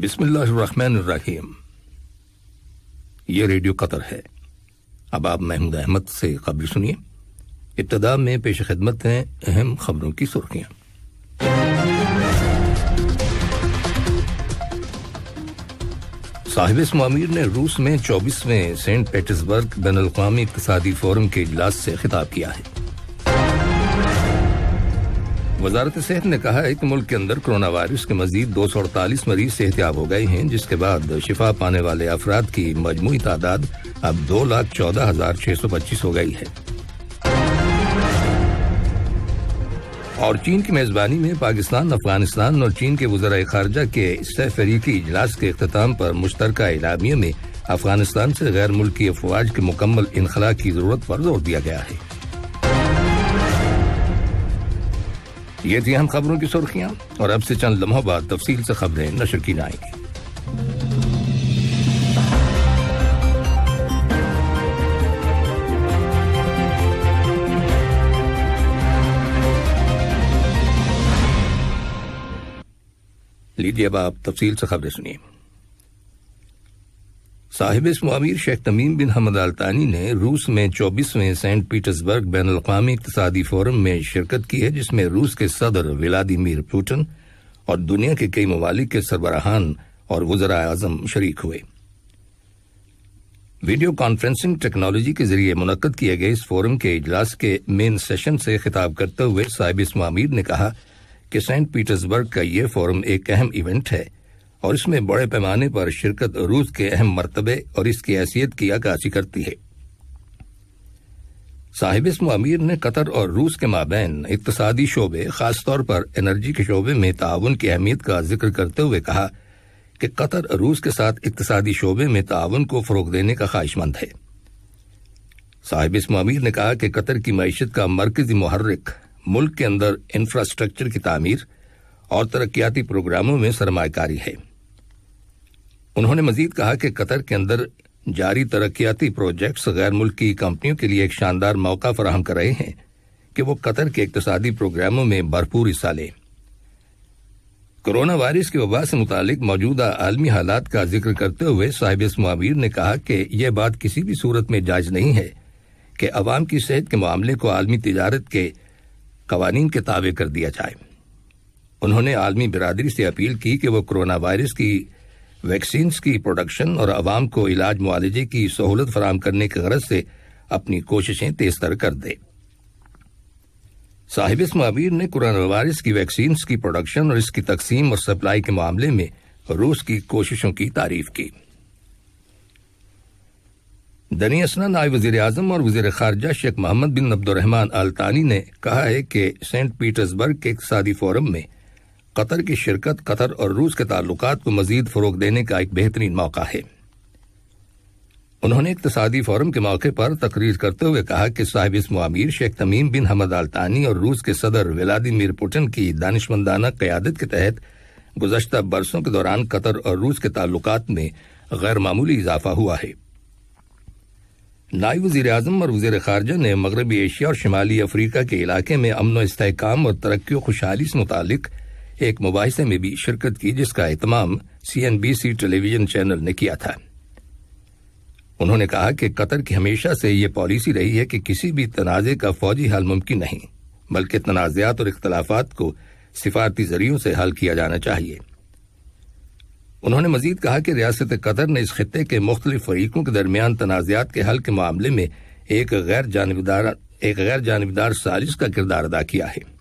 بسم اللہ الرحمن الرحیم۔ یہ ریڈیو قطر ہے۔ اب آپ محمود احمد سے خبر سنیے۔ ابتدا میں پیش خدمت ہیں اہم خبروں کی سرخیاں۔ صاحب اسماعیل نے روس میں 24ویں سینٹ پیٹرزبرگ بین الاقوامی اقتصادی فورم کے اجلاس سے خطاب کیا ہے۔ وزارت صحت نے کہا ہے کہ ملک کے اندر کرونا وائرس کے مزید 248 مریض صحتیاب ہو گئے ہیں، جس کے بعد شفا پانے والے افراد کی مجموعی تعداد اب 2,14,625 ہو گئی ہے۔ اور چین کی میزبانی میں پاکستان، افغانستان اور چین کے وزرائے خارجہ کے سہ فریقی اجلاس کے اختتام پر مشترکہ اعلامیہ میں افغانستان سے غیر ملکی افواج کے مکمل انخلاء کی ضرورت پر زور دیا گیا ہے۔ یہ تھی اہم خبروں کی سرخیاں، اور اب سے چند لمحوں بعد تفصیل سے خبریں نشر کی جائیں گی۔ لیجیے اب آپ تفصیل سے خبریں سنیے۔ صاحب اسم امیر شیخ تمیم بن حمد آل ثانی نے روس میں 24ویں سینٹ پیٹرزبرگ بین الاقوامی اقتصادی فورم میں شرکت کی ہے، جس میں روس کے صدر ولادیمیر پوٹن اور دنیا کے کئی ممالک کے سربراہان اور وزراء اعظم شریک ہوئے۔ ویڈیو کانفرنسنگ ٹیکنالوجی کے ذریعے منعقد کیے گئے اس فورم کے اجلاس کے مین سیشن سے خطاب کرتے ہوئے صاحب اسم امیر نے کہا کہ سینٹ پیٹرزبرگ کا یہ فورم ایک اہم ایونٹ ہے اور اس میں بڑے پیمانے پر شرکت روس کے اہم مرتبے اور اس کی حیثیت کی عکاسی کرتی ہے۔ صاحب اسم امیر نے قطر اور روس کے مابین اقتصادی شعبے، خاص طور پر انرجی کے شعبے میں تعاون کی اہمیت کا ذکر کرتے ہوئے کہا کہ قطر روس کے ساتھ اقتصادی شعبے میں تعاون کو فروغ دینے کا خواہش مند ہے۔ صاحب اسم امیر نے کہا کہ قطر کی معیشت کا مرکزی محرک ملک کے اندر انفراسٹرکچر کی تعمیر اور ترقیاتی پروگراموں میں سرمایہ کاری ہے۔ انہوں نے مزید کہا کہ قطر کے اندر جاری ترقیاتی پروجیکٹس غیر ملکی کمپنیوں کے لیے ایک شاندار موقع فراہم کر رہے ہیں کہ وہ قطر کے اقتصادی پروگراموں میں بھرپور حصہ لیں۔ کرونا وائرس کی وبا سے متعلق موجودہ عالمی حالات کا ذکر کرتے ہوئے صاحب اسم امیر نے کہا کہ یہ بات کسی بھی صورت میں جائز نہیں ہے کہ عوام کی صحت کے معاملے کو عالمی تجارت کے قوانین کے تابع کر دیا جائے۔ انہوں نے عالمی برادری سے اپیل کی کہ وہ کرونا وائرس کی ویکسینز کی پروڈکشن اور عوام کو علاج معالجے کی سہولت فراہم کرنے کی غرض سے اپنی کوششیں تیز تر کر دے۔ صاحب اسم امیر نے کرونا وائرس کی ویکسینز کی پروڈکشن اور اس کی تقسیم اور سپلائی کے معاملے میں روس کی کوششوں کی تعریف کی۔ دنیا اثنا نائب وزیر اعظم اور وزیر خارجہ شیخ محمد بن عبد الرحمن آل ثانی نے کہا ہے کہ سینٹ پیٹرزبرگ کے اقتصادی فورم میں قطر کی شرکت قطر اور روس کے تعلقات کو مزید فروغ دینے کا ایک بہترین موقع ہے۔ انہوں نے اقتصادی فورم کے موقع پر تقریر کرتے ہوئے کہا کہ صاحب اسم امیر شیخ تمیم بن حمد آل ثانی اور روس کے صدر ولادیمیر پوٹن کی دانشمندانہ قیادت کے تحت گزشتہ برسوں کے دوران قطر اور روس کے تعلقات میں غیر معمولی اضافہ ہوا ہے۔ نائب وزیر اعظم اور وزیر خارجہ نے مغربی ایشیا اور شمالی افریقہ کے علاقے میں امن و استحکام اور ترقی و خوشحالی سے متعلق ایک مباحثے میں بھی شرکت کی، جس کا اہتمام CNBC ٹیلی ویژن چینل نے کیا تھا۔ انہوں نے کہا کہ قطر کی ہمیشہ سے یہ پالیسی رہی ہے کہ کسی بھی تنازع کا فوجی حل ممکن نہیں، بلکہ تنازعات اور اختلافات کو سفارتی ذریعوں سے حل کیا جانا چاہیے۔ انہوں نے مزید کہا کہ ریاست قطر نے اس خطے کے مختلف فریقوں کے درمیان تنازعات کے حل کے معاملے میں ایک غیر جانبدار سازش کا کردار ادا کیا ہے۔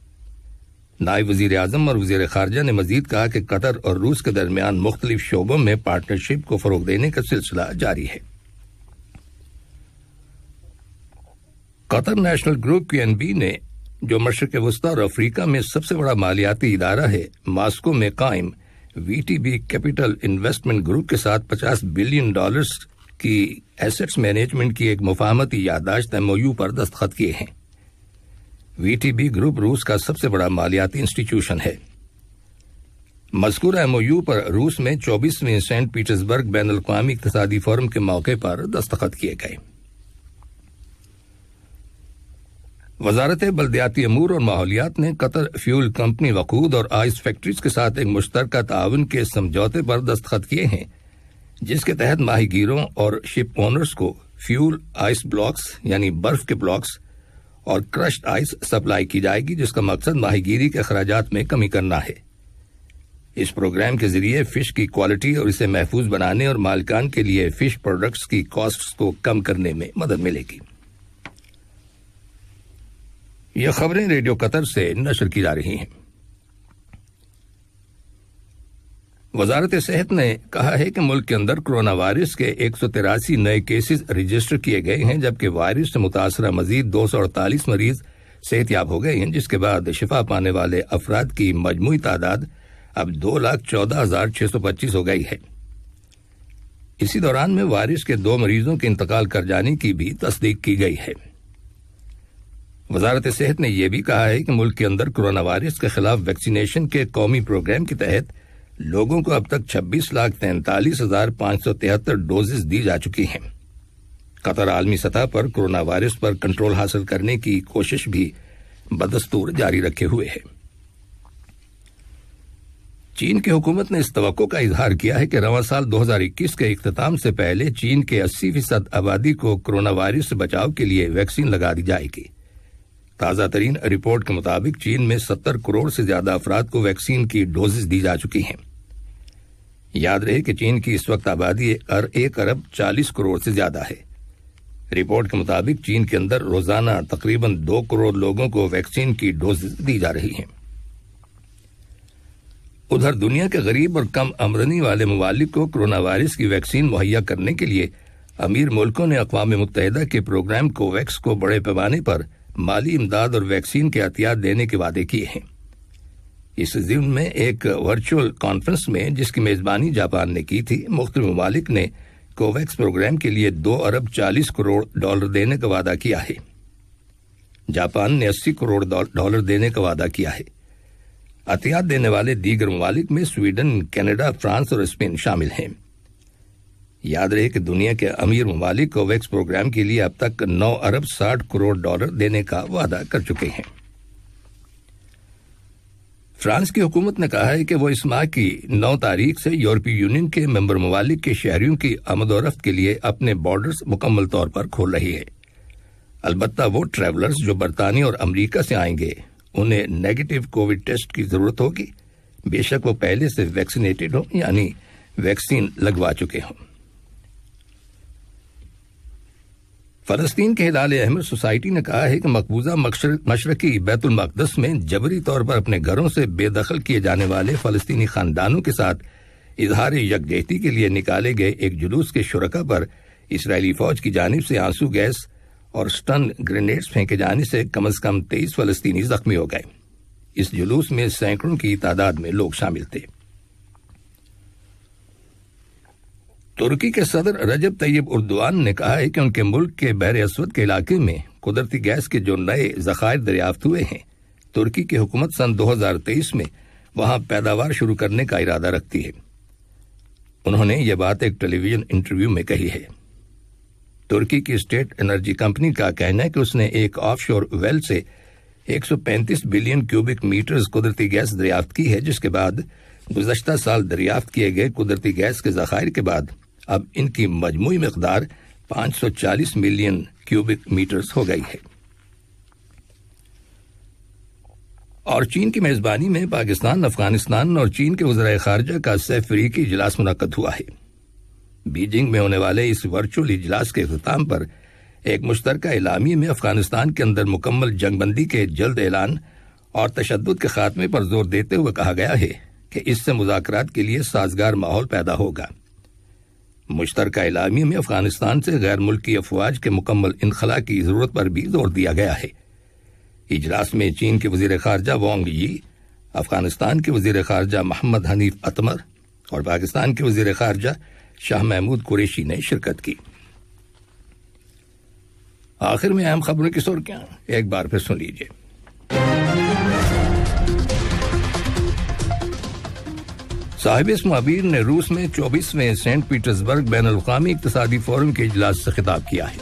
نائب وزیر اعظم اور وزیر خارجہ نے مزید کہا کہ قطر اور روس کے درمیان مختلف شعبوں میں پارٹنرشپ کو فروغ دینے کا سلسلہ جاری ہے۔ قطر نیشنل گروپ QNB نے، جو مشرق وسطی اور افریقہ میں سب سے بڑا مالیاتی ادارہ ہے، ماسکو میں قائم VTB کیپٹل انویسٹمنٹ گروپ کے ساتھ $50 بلین کی ایسٹس مینجمنٹ کی ایک مفاہمتی یادداشت MOU پر دستخط کیے ہیں۔ VTB گروپ روس کا سب سے بڑا مالیاتی انسٹیٹیوشن ہے۔ مذکورہ MOU پر روس میں 24ویں سینٹ پیٹرزبرگ بین الاقوامی اقتصادی فورم کے موقع پر دستخط کیے گئے۔ وزارت بلدیاتی امور اور ماحولیات نے قطر فیول کمپنی وقود اور آئس فیکٹریز کے ساتھ ایک مشترکہ تعاون کے سمجھوتے پر دستخط کیے ہیں، جس کے تحت ماہی گیروں اور شپ اونرز کو فیول آئس بلاکس یعنی برف کے بلاکس اور کرشڈ آئس سپلائی کی جائے گی، جس کا مقصد ماہی گیری کے اخراجات میں کمی کرنا ہے۔ اس پروگرام کے ذریعے فش کی کوالٹی اور اسے محفوظ بنانے اور مالکان کے لیے فش پروڈکٹس کی کاسٹس کو کم کرنے میں مدد ملے گی۔ یہ خبریں ریڈیو قطر سے نشر کی جا رہی ہیں۔ وزارت صحت نے کہا ہے کہ ملک کے اندر کرونا وائرس کے 183 نئے کیسز رجسٹر کیے گئے ہیں، جبکہ وائرس سے متاثرہ مزید 248 مریض صحت یاب ہو گئے ہیں، جس کے بعد شفا پانے والے افراد کی مجموعی تعداد اب 2,14,625 ہو گئی ہے۔ اسی دوران میں وائرس کے 2 مریضوں کے انتقال کر جانے کی بھی تصدیق کی گئی ہے۔ وزارت صحت نے یہ بھی کہا ہے کہ ملک کے اندر کرونا وائرس کے خلاف ویکسینیشن کے قومی پروگرام کے تحت لوگوں کو اب تک 26,43,573 ڈوزز دی جا چکی ہیں۔ قطر عالمی سطح پر کرونا وائرس پر کنٹرول حاصل کرنے کی کوشش بھی بدستور جاری رکھے ہوئے ہے۔ چین کی حکومت نے اس توقع کا اظہار کیا ہے کہ رواں سال 2021 کے اختتام سے پہلے چین کے 80% آبادی کو کرونا وائرس سے بچاؤ کے لیے ویکسین لگا دی جائے گی۔ تازہ ترین رپورٹ کے مطابق چین میں 70 کروڑ سے زیادہ افراد کو ویکسین کی ڈوزز دی جا چکی ہیں۔ یاد رہے کہ چین کی اس وقت آبادی 1 ارب 40 کروڑ سے زیادہ ہے۔ رپورٹ کے مطابق چین کے اندر روزانہ تقریباً 2 کروڑ لوگوں کو ویکسین کی ڈوزز دی جا رہی ہیں۔ ادھر دنیا کے غریب اور کم آمدنی والے ممالک کو کرونا وائرس کی ویکسین مہیا کرنے کے لیے امیر ملکوں نے اقوام متحدہ کے پروگرام کوویکس کو بڑے پیمانے پر مالی امداد اور ویکسین کے عطیات دینے کے وعدے کیے ہیں۔ اس ضمن میں ایک ورچوئل کانفرنس میں، جس کی میزبانی جاپان نے کی تھی، مختلف ممالک نے کوویکس پروگرام کے لیے 2 ارب 40 کروڑ ڈالر دینے کا وعدہ کیا ہے۔ جاپان نے 80 کروڑ ڈالر دینے کا وعدہ کیا ہے۔ عطیات دینے والے دیگر ممالک میں سویڈن، کینیڈا، فرانس اور اسپین شامل ہیں۔ یاد رہے کہ دنیا کے امیر ممالک کوویکس پروگرام کے لیے اب تک 9 ارب 60 کروڑ ڈالر دینے کا وعدہ کر چکے ہیں۔ فرانس کی حکومت نے کہا ہے کہ وہ اس ماہ کی 9 تاریخ سے یورپی یونین کے ممبر ممالک کے شہریوں کی آمد و رفت کے لیے اپنے بارڈرز مکمل طور پر کھول رہی ہے۔ البتہ وہ ٹریولرز جو برطانیہ اور امریکہ سے آئیں گے، انہیں نیگیٹو کووڈ ٹیسٹ کی ضرورت ہوگی، بے شک وہ پہلے سے ویکسینیٹڈ ہوں یعنی ویکسین لگوا چکے ہوں۔ فلسطین کے ہلال احمر سوسائٹی نے کہا ہے کہ مقبوضہ مشرقی بیت المقدس میں جبری طور پر اپنے گھروں سے بے دخل کیے جانے والے فلسطینی خاندانوں کے ساتھ اظہار یکجہتی کے لیے نکالے گئے ایک جلوس کے شرکاء پر اسرائیلی فوج کی جانب سے آنسو گیس اور سٹن گرینیڈز پھینکے جانے سے کم از کم 23 فلسطینی زخمی ہو گئے۔ اس جلوس میں سینکڑوں کی تعداد میں لوگ شامل تھے۔ ترکی کے صدر رجب طیب اردوان نے کہا ہے کہ ان کے ملک کے بحر اسود کے علاقے میں قدرتی گیس کے جو نئے ذخائر دریافت ہوئے ہیں، ترکی کی حکومت سن 2023 میں وہاں پیداوار شروع کرنے کا ارادہ رکھتی ہے۔ انہوں نے یہ بات ایک ٹیلی ویژن انٹرویو میں کہی ہے۔ ترکی کی اسٹیٹ انرجی کمپنی کا کہنا ہے کہ اس نے ایک آف شور ویل سے 135 بلین کیوبک میٹرز قدرتی گیس دریافت کی ہے، جس کے بعد گزشتہ سال دریافت کیے گئے قدرتی گیس کے ذخائر کے بعد اب ان کی مجموعی مقدار 540 ملین کیوبک میٹرز ہو گئی ہے۔ اور چین کی میزبانی میں پاکستان، افغانستان اور چین کے وزرائے خارجہ کا سہ فریقی اجلاس منعقد ہوا ہے۔ بیجنگ میں ہونے والے اس ورچوئل اجلاس کے اختتام پر ایک مشترکہ اعلامیے میں افغانستان کے اندر مکمل جنگ بندی کے جلد اعلان اور تشدد کے خاتمے پر زور دیتے ہوئے کہا گیا ہے کہ اس سے مذاکرات کے لیے سازگار ماحول پیدا ہوگا۔ مشترکہ اعلامیے میں افغانستان سے غیر ملکی افواج کے مکمل انخلاء کی ضرورت پر بھی زور دیا گیا ہے۔ اجلاس میں چین کے وزیر خارجہ وانگ یی، افغانستان کے وزیر خارجہ محمد حنیف اتمر اور پاکستان کے وزیر خارجہ شاہ محمود قریشی نے شرکت کی۔ آخر میں اہم خبروں کی سرخیاں ایک بار پھر سن لیجیے۔ صاحب اسم عبیر نے روس میں 24ویں سینٹ پیٹرزبرگ بین الاقوامی اقتصادی فورم کے اجلاس سے خطاب کیا ہے۔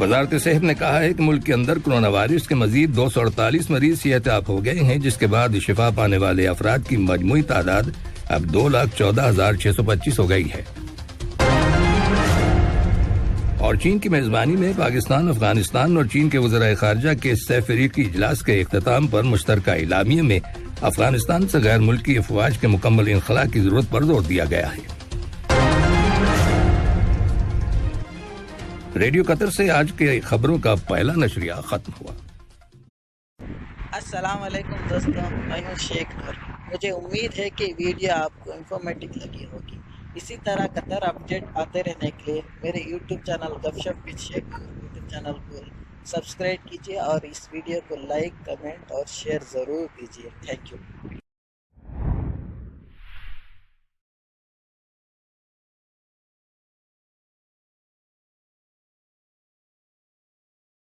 وزارت صحت نے کہا ہے کہ ملک کے اندر کورونا وائرس کے مزید 248 مریض صحتیاب ہو گئے ہیں، جس کے بعد شفا پانے والے افراد کی مجموعی تعداد اب 2,14,625 ہو گئی ہے۔ اور چین کی میزبانی میں پاکستان، افغانستان اور چین کے وزرائے خارجہ کے سہ فریقی اجلاس کے اختتام پر مشترکہ اعلامیے میں افغانستان سے غیر ملکی افواج کے مکمل انخلاء کی ضرورت پر زور دیا گیا ہے۔ ریڈیو قطر سے آج کے خبروں کا پہلا نشریہ ختم ہوا۔ السلام علیکم دوستوں، میں ہوں شیخ نور۔ مجھے امید ہے کہ ویڈیو آپ کو انفارمیٹو لگی ہوگی۔ اسی طرح قطر اپڈیٹ آتے رہنے کے لیے میرے یوٹیوب چینل گپ ship with Sheikh Noor YouTube channel کو سبسکرائب کیجیے اور اس ویڈیو کو لائک، کمنٹ اور شیئر ضرور کیجیے۔ Thank you.